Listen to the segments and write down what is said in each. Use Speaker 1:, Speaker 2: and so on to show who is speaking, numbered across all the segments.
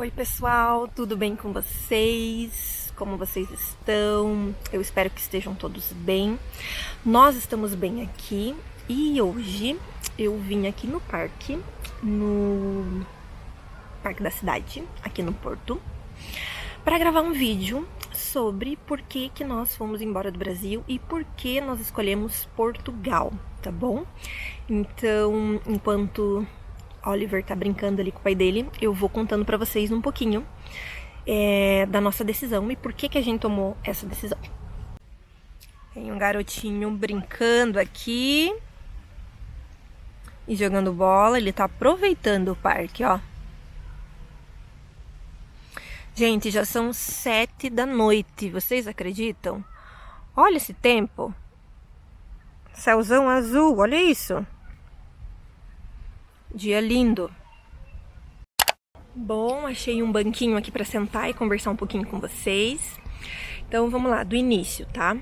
Speaker 1: Oi pessoal, tudo bem com vocês? Como vocês estão? Eu espero que estejam todos bem. Nós estamos bem aqui e hoje eu vim aqui no parque da cidade, aqui no Porto, para gravar um vídeo sobre por que nós fomos embora do Brasil e por que nós escolhemos Portugal, tá bom? Então, enquanto Oliver tá brincando ali com o pai dele, eu vou contando pra vocês um pouquinho da nossa decisão e por que a gente tomou essa decisão. Tem um garotinho brincando aqui e jogando bola, ele tá aproveitando o parque, ó. Gente, já são 7 da noite, vocês acreditam? Olha esse tempo. Céuzão azul, olha isso. Dia lindo. Bom, achei um banquinho aqui para sentar e conversar um pouquinho com vocês. Então vamos lá, do início, tá?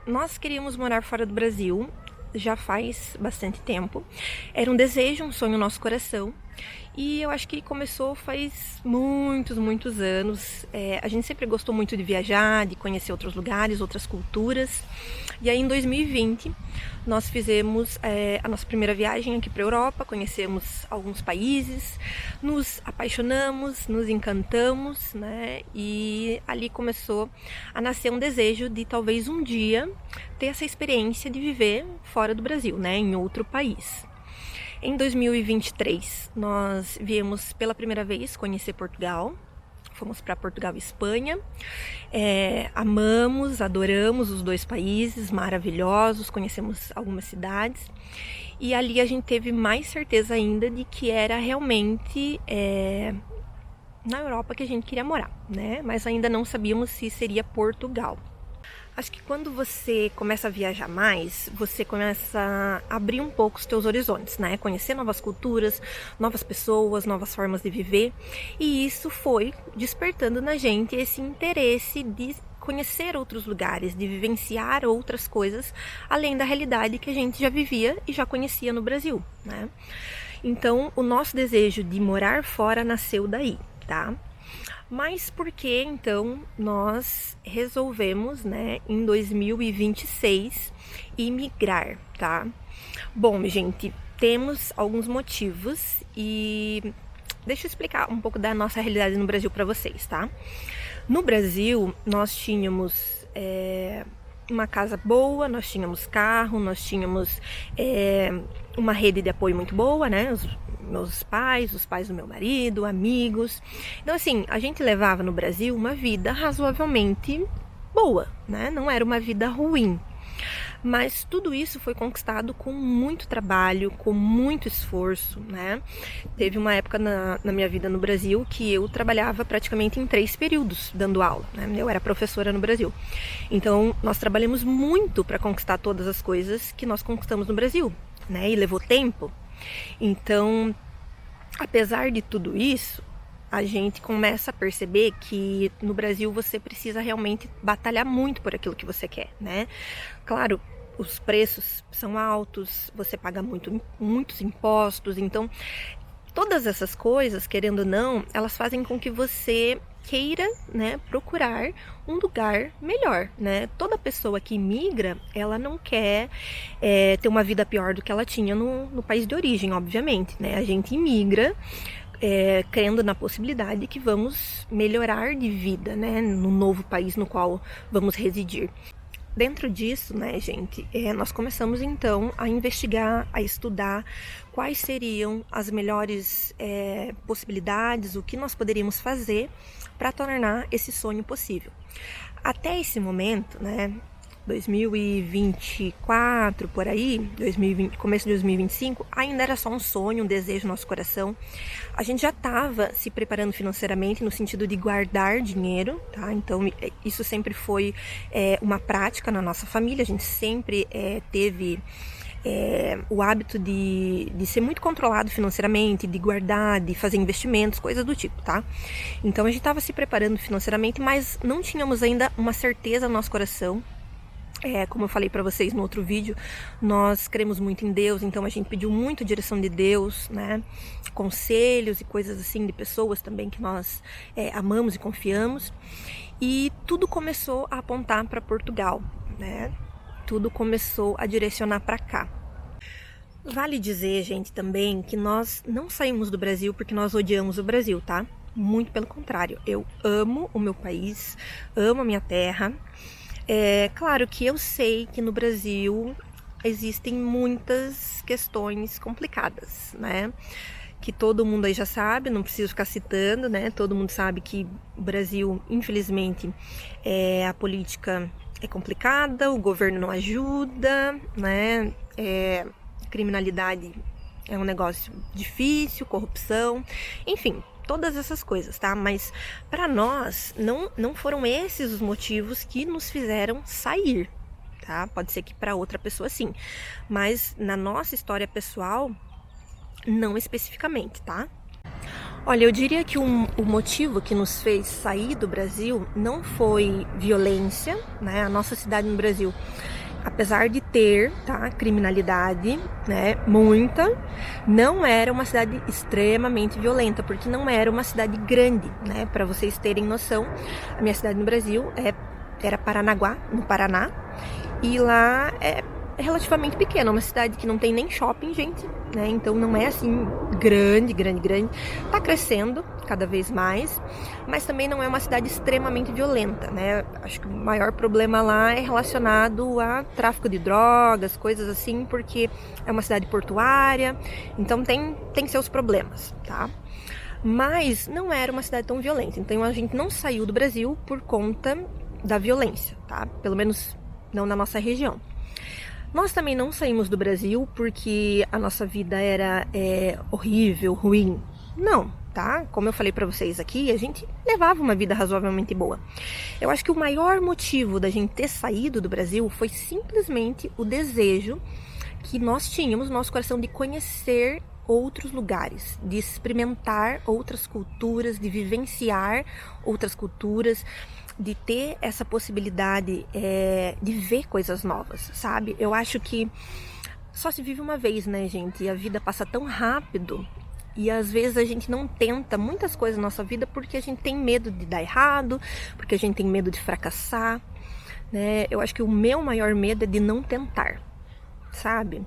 Speaker 1: Nós queríamos morar fora do Brasil já faz bastante tempo. Era um desejo, um sonho no nosso coração. E eu acho que começou faz muitos anos. A gente sempre gostou muito de viajar, de conhecer outros lugares, outras culturas. E aí em 2020 nós fizemos a nossa primeira viagem aqui para a Europa, conhecemos alguns países, nos apaixonamos, nos encantamos, né? E ali começou a nascer um desejo de talvez um dia ter essa experiência de viver fora do Brasil, né? Em outro país. Em 2023, nós viemos pela primeira vez conhecer Portugal. Fomos para Portugal e Espanha. Amamos, adoramos os dois países, maravilhosos. Conhecemos algumas cidades. E ali a gente teve mais certeza ainda de que era realmente na Europa que a gente queria morar, né? Mas ainda não sabíamos se seria Portugal. Acho que quando você começa a viajar mais, você começa a abrir um pouco os teus horizontes, né? Conhecer novas culturas, novas pessoas, novas formas de viver. E isso foi despertando na gente esse interesse de conhecer outros lugares, de vivenciar outras coisas, além da realidade que a gente já vivia e já conhecia no Brasil, né? Então, o nosso desejo de morar fora nasceu daí, tá? Mas por que então nós resolvemos, né, em 2026 imigrar, tá? Bom, gente, temos alguns motivos e deixa eu explicar um pouco da nossa realidade no Brasil para vocês, tá? No Brasil, nós tínhamos uma casa boa, nós tínhamos carro, nós tínhamos uma rede de apoio muito boa, né? Os pais do meu marido, amigos. Então, assim, a gente levava no Brasil uma vida razoavelmente boa, né? Não era uma vida ruim. Mas tudo isso foi conquistado com muito trabalho, com muito esforço, né? Teve uma época na minha vida no Brasil que eu trabalhava praticamente em 3 períodos dando aula, né? Eu era professora no Brasil. Então, nós trabalhamos muito para conquistar todas as coisas que nós conquistamos no Brasil, né? E levou tempo. Então, apesar de tudo isso, a gente começa a perceber que no Brasil você precisa realmente batalhar muito por aquilo que você quer, né? Claro, os preços são altos, você paga muitos impostos, então todas essas coisas, querendo ou não, elas fazem com que você queira, né, procurar um lugar melhor, né? Toda pessoa que migra, ela não quer ter uma vida pior do que ela tinha no país de origem, obviamente, né? A gente imigra crendo na possibilidade que vamos melhorar de vida, né, no novo país no qual vamos residir. Dentro disso, né, gente, nós começamos então a investigar, a estudar quais seriam as melhores possibilidades, o que nós poderíamos fazer para tornar esse sonho possível. Até esse momento, né, 2024, por aí, 2020, começo de 2025, ainda era só um sonho, um desejo no nosso coração. A gente já estava se preparando financeiramente no sentido de guardar dinheiro, tá? Então, isso sempre foi uma prática na nossa família. A gente sempre teve o hábito de ser muito controlado financeiramente, de guardar, de fazer investimentos, coisas do tipo, tá? Então, a gente estava se preparando financeiramente, mas não tínhamos ainda uma certeza no nosso coração Como eu falei para vocês no outro vídeo, nós cremos muito em Deus, então a gente pediu muito a direção de Deus, né? Conselhos e coisas assim de pessoas também que nós amamos e confiamos. E tudo começou a apontar para Portugal, né? Tudo começou a direcionar para cá. Vale dizer, gente, também que nós não saímos do Brasil porque nós odiamos o Brasil, tá? Muito pelo contrário, eu amo o meu país, amo a minha terra. Claro que eu sei que no Brasil existem muitas questões complicadas, né? Que todo mundo aí já sabe, não preciso ficar citando, né? Todo mundo sabe que o Brasil, infelizmente, a política é complicada, o governo não ajuda, né? Criminalidade é um negócio difícil, corrupção, enfim, todas essas coisas, tá? Mas para nós não foram esses os motivos que nos fizeram sair, tá? Pode ser que para outra pessoa sim, mas na nossa história pessoal, não especificamente, tá? Olha, eu diria que o motivo que nos fez sair do Brasil não foi violência, né? A nossa cidade no Brasil, apesar de ter, tá, criminalidade, né, muita, não era uma cidade extremamente violenta, porque não era uma cidade grande, né? Para vocês terem noção, a minha cidade no Brasil era Paranaguá, no Paraná, e lá é relativamente pequena, uma cidade que não tem nem shopping, gente, né? Então não é assim grande. Tá crescendo cada vez mais, mas também não é uma cidade extremamente violenta, né? Acho que o maior problema lá é relacionado a tráfico de drogas, coisas assim, porque é uma cidade portuária, então tem seus problemas, tá? Mas não era uma cidade tão violenta, então a gente não saiu do Brasil por conta da violência, tá? Pelo menos não na nossa região. Nós também não saímos do Brasil porque a nossa vida era horrível, ruim. Não, tá? Como eu falei pra vocês aqui, a gente levava uma vida razoavelmente boa. Eu acho que o maior motivo da gente ter saído do Brasil foi simplesmente o desejo que nós tínhamos no nosso coração de conhecer outros lugares, de experimentar outras culturas, de vivenciar outras culturas, de ter essa possibilidade de ver coisas novas, sabe? Eu acho que só se vive uma vez, né, gente? E a vida passa tão rápido e às vezes a gente não tenta muitas coisas na nossa vida porque a gente tem medo de dar errado, porque a gente tem medo de fracassar, né? Eu acho que o meu maior medo é de não tentar, sabe?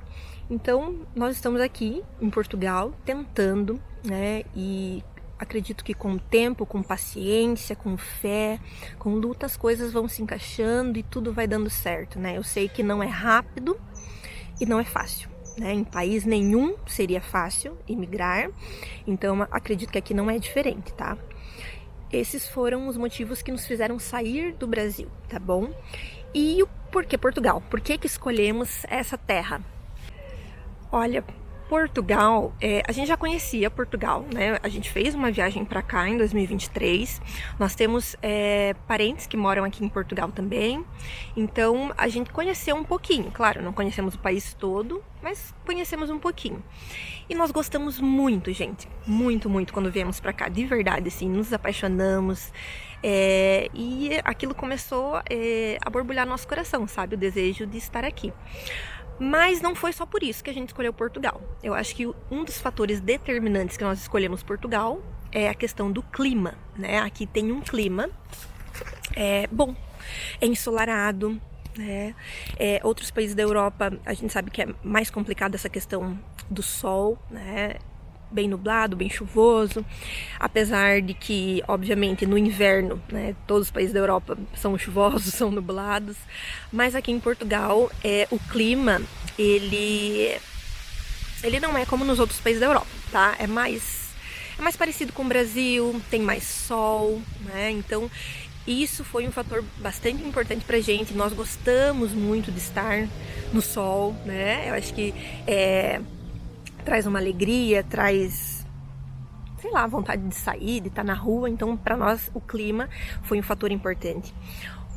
Speaker 1: Então, nós estamos aqui em Portugal tentando, né? E acredito que com o tempo, com paciência, com fé, com luta, as coisas vão se encaixando e tudo vai dando certo, né? Eu sei que não é rápido e não é fácil, né? Em país nenhum seria fácil imigrar, então acredito que aqui não é diferente, tá? Esses foram os motivos que nos fizeram sair do Brasil, tá bom? E o porquê Portugal? Por que escolhemos essa terra? Olha, Portugal, a gente já conhecia Portugal, né? A gente fez uma viagem para cá em 2023. Nós temos parentes que moram aqui em Portugal também. Então, a gente conheceu um pouquinho. Claro, não conhecemos o país todo, mas conhecemos um pouquinho. E nós gostamos muito, gente. Muito, muito quando viemos para cá. De verdade, assim, nos apaixonamos. E aquilo começou a borbulhar no nosso coração, sabe? O desejo de estar aqui. Mas não foi só por isso que a gente escolheu Portugal. Eu acho que um dos fatores determinantes que nós escolhemos Portugal é a questão do clima, né? Aqui tem um clima bom, é ensolarado, né? Outros países da Europa, a gente sabe que é mais complicada essa questão do sol, né? Bem nublado, bem chuvoso, apesar de que, obviamente, no inverno, né, todos os países da Europa são chuvosos, são nublados, mas aqui em Portugal, o clima, ele não é como nos outros países da Europa, tá? É mais parecido com o Brasil, tem mais sol, né? Então, isso foi um fator bastante importante pra gente. Nós gostamos muito de estar no sol, né? Eu acho que traz uma alegria, traz, sei lá, vontade de sair, de estar na rua. Então, para nós, o clima foi um fator importante.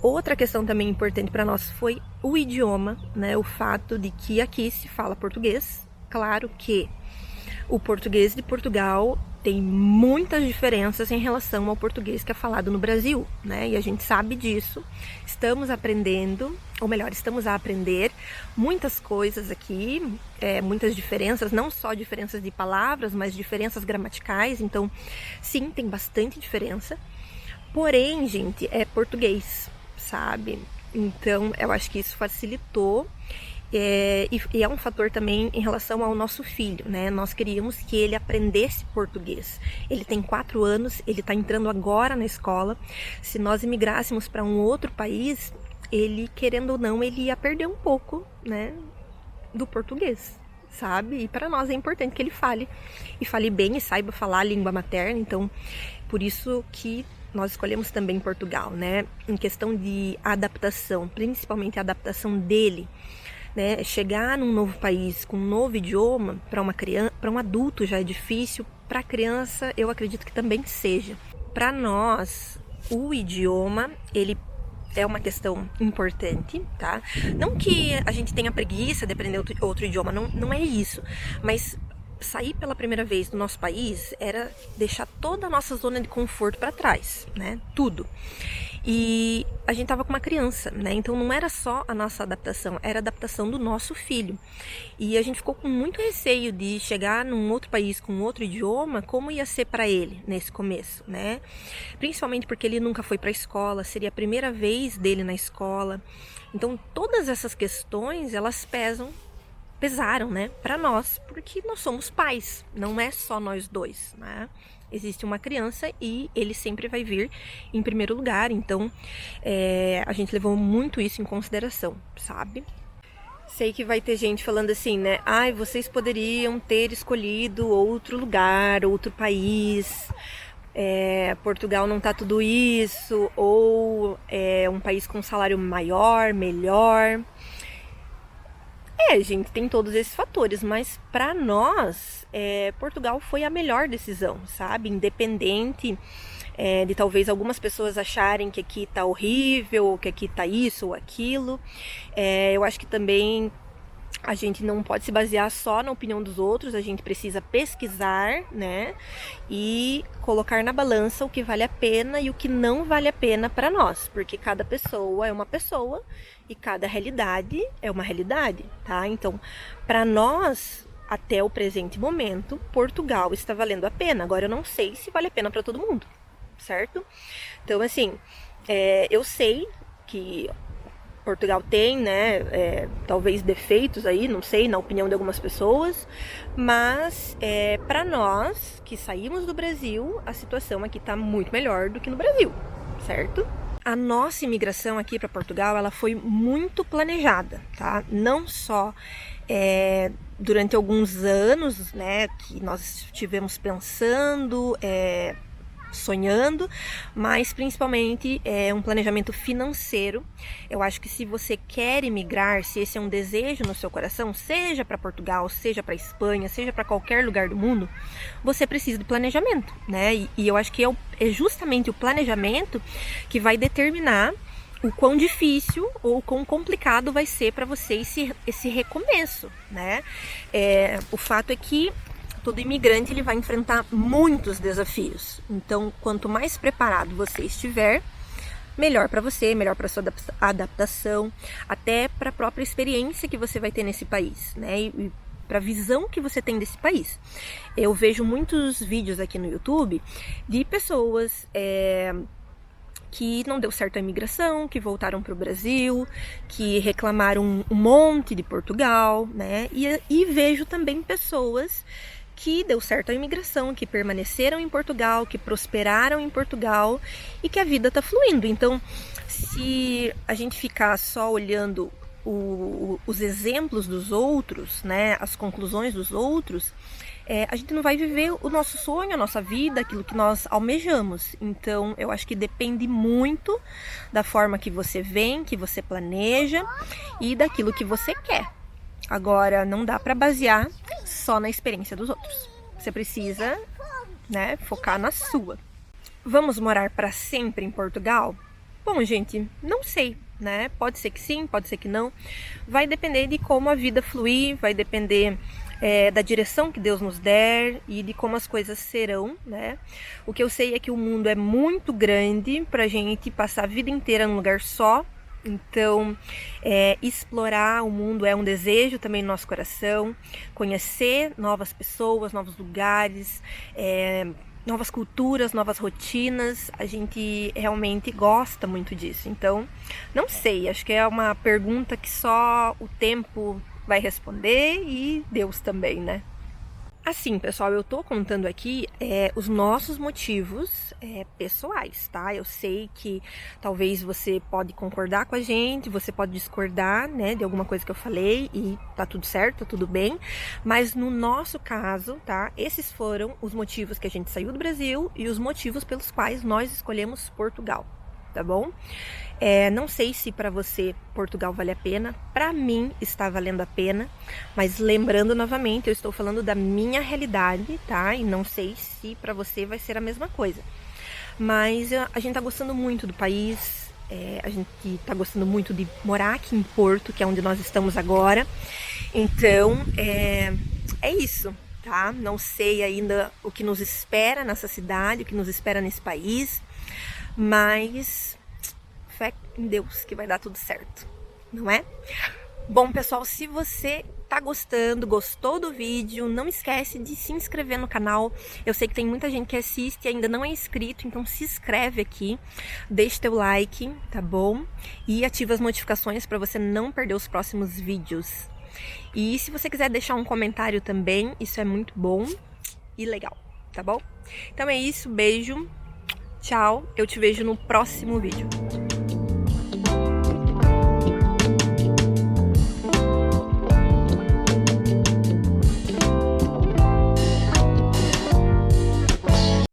Speaker 1: Outra questão também importante para nós foi o idioma, né? O fato de que aqui se fala português. Claro que o português de Portugal tem muitas diferenças em relação ao português que é falado no Brasil, né? E a gente sabe disso. Estamos aprendendo, ou melhor, estamos a aprender muitas coisas aqui, muitas diferenças, não só diferenças de palavras, mas diferenças gramaticais. Então, sim, tem bastante diferença. Porém, gente, é português, sabe? Então, eu acho que isso facilitou. E é um fator também em relação ao nosso filho, né? Nós queríamos que ele aprendesse português. Ele tem 4 anos, ele está entrando agora na escola. Se nós imigrássemos para um outro país, ele, querendo ou não, ele ia perder um pouco, né, do português, sabe? E para nós é importante que ele fale, e fale bem e saiba falar a língua materna. Então, por isso que nós escolhemos também Portugal, né? Em questão de adaptação, principalmente a adaptação dele, né? Chegar num novo país com um novo idioma, para uma criança, para um adulto já é difícil, para a criança eu acredito que também seja. Para nós, o idioma, ele é uma questão importante, tá? Não que a gente tenha preguiça de aprender outro idioma, não é isso, mas sair pela primeira vez do nosso país era deixar toda a nossa zona de conforto para trás, né? Tudo. E a gente tava com uma criança, né? Então não era só a nossa adaptação, era a adaptação do nosso filho. E a gente ficou com muito receio de chegar num outro país com outro idioma, como ia ser para ele nesse começo, né? Principalmente porque ele nunca foi para a escola, seria a primeira vez dele na escola. Então todas essas questões, elas pesaram, né, para nós, porque nós somos pais, não é só nós dois, né? Existe uma criança e ele sempre vai vir em primeiro lugar. Então, a gente levou muito isso em consideração, sabe? Sei que vai ter gente falando assim, né? Ai, vocês poderiam ter escolhido outro lugar, outro país. Portugal não tá tudo isso. Ou um país com salário maior, melhor. Gente, tem todos esses fatores, mas para nós, Portugal foi a melhor decisão, sabe? Independente de talvez algumas pessoas acharem que aqui tá horrível, ou que aqui tá isso ou aquilo. Eu acho que também a gente não pode se basear só na opinião dos outros, a gente precisa pesquisar, né? E colocar na balança o que vale a pena e o que não vale a pena para nós, porque cada pessoa é uma pessoa e cada realidade é uma realidade, tá? Então, para nós, até o presente momento, Portugal está valendo a pena. Agora, eu não sei se vale a pena para todo mundo, certo? Então, assim, eu sei que Portugal tem, né, talvez defeitos aí, não sei, na opinião de algumas pessoas, mas para nós que saímos do Brasil, a situação aqui está muito melhor do que no Brasil, certo? A nossa imigração aqui para Portugal, ela foi muito planejada, tá? Não só durante alguns anos, né, que nós estivemos pensando, sonhando, mas principalmente um planejamento financeiro. Eu acho que se você quer emigrar, se esse é um desejo no seu coração, seja para Portugal, seja para Espanha, seja para qualquer lugar do mundo, você precisa de planejamento, né? E eu acho que é justamente o planejamento que vai determinar o quão difícil ou o quão complicado vai ser para você esse recomeço, né? O fato é que todo imigrante ele vai enfrentar muitos desafios. Então, quanto mais preparado você estiver, melhor para você, melhor para sua adaptação, até para a própria experiência que você vai ter nesse país, né? E para a visão que você tem desse país. Eu vejo muitos vídeos aqui no YouTube de pessoas que não deu certo a imigração, que voltaram para o Brasil, que reclamaram um monte de Portugal, né? E vejo também pessoas que deu certo a imigração, que permaneceram em Portugal, que prosperaram em Portugal e que a vida está fluindo. Então, se a gente ficar só olhando os exemplos dos outros, né, as conclusões dos outros, a gente não vai viver o nosso sonho, a nossa vida, aquilo que nós almejamos. Então, eu acho que depende muito da forma que você vem, que você planeja e daquilo que você quer. Agora, não dá para basear só na experiência dos outros. Você precisa, né, focar na sua. Vamos morar para sempre em Portugal? Bom, gente, não sei, né? Pode ser que sim, pode ser que não. Vai depender de como a vida fluir, vai depender da direção que Deus nos der e de como as coisas serão, né? O que eu sei é que o mundo é muito grande pra gente passar a vida inteira num lugar só. Então, explorar o mundo é um desejo também no nosso coração, conhecer novas pessoas, novos lugares, novas culturas, novas rotinas. A gente realmente gosta muito disso. Então, não sei, acho que é uma pergunta que só o tempo vai responder e Deus também, né? Assim, pessoal, eu tô contando aqui os nossos motivos pessoais, tá? Eu sei que talvez você pode concordar com a gente, você pode discordar, né, de alguma coisa que eu falei e tá tudo certo, tá tudo bem. Mas no nosso caso, tá? Esses foram os motivos que a gente saiu do Brasil e os motivos pelos quais nós escolhemos Portugal, tá bom? Não sei se para você Portugal vale a pena, para mim está valendo a pena, mas lembrando novamente, eu estou falando da minha realidade, tá? E não sei se para você vai ser a mesma coisa. Mas a gente tá gostando muito do país, a gente tá gostando muito de morar aqui em Porto, que é onde nós estamos agora. Então, é isso, tá? Não sei ainda o que nos espera nessa cidade, o que nos espera nesse país, mas fé em Deus que vai dar tudo certo, não é? Bom, pessoal, se você tá gostando, gostou do vídeo, não esquece de se inscrever no canal. Eu sei que tem muita gente que assiste e ainda não é inscrito, então se inscreve aqui, deixa teu like, tá bom? E ativa as notificações para você não perder os próximos vídeos. E se você quiser deixar um comentário também, isso é muito bom e legal, tá bom? Então é isso, beijo, tchau, eu te vejo no próximo vídeo.